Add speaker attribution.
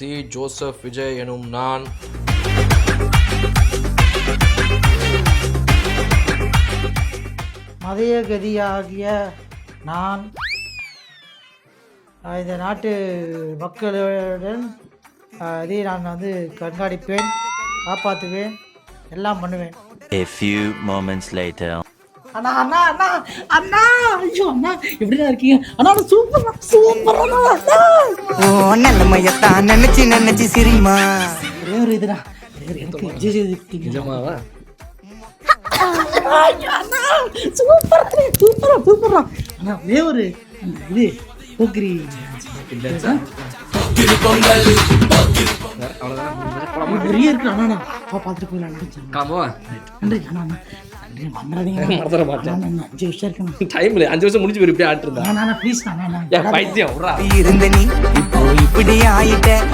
Speaker 1: C Joseph Vijay எனும் நான்
Speaker 2: மதயகதியாகிய நான் இந்த நாட்டு மக்களுடன் இதை நான் கண்காணிப்பேன், காப்பாற்றுவேன், எல்லாம் பண்ணுவேன்.
Speaker 3: A few moments later.
Speaker 2: அண்ணா அண்ணா அண்ணா அண்ணா ஐயோ அண்ணா எப்படிதான் இருக்கீங்க அண்ணா? சூப்பர் சூப்பர் அண்ணா.
Speaker 4: ஓ நல்ல மையத்தான் நினைச்சு சிரிமா.
Speaker 2: ஒரே ஒரு இதுடா, எனக்கு விஜய் சேதுபதி
Speaker 1: நிஜமாவா?
Speaker 2: அண்ணா சூப்பர் சூப்பரா சூப்பரா அண்ணா. ஒரே ஒரு இது போக்கிரி நிறைய இருக்கு அண்ணா. பார்த்துட்டு போயிடலாம். நன்றி அண்ணா. அண்ணா
Speaker 1: மறந்துட மாட்டேன்.
Speaker 2: 5 வருஷம் இருக்கு
Speaker 1: டைம்ல 5 வருஷம் முடிஞ்சு போய் இப்படி ஆட்டு இருந்தா
Speaker 2: ப்ளீஸ் அண்ணா.
Speaker 1: பைத்தியம்
Speaker 4: இருந்த நீ இப்போ இப்படி ஆயிட்ட.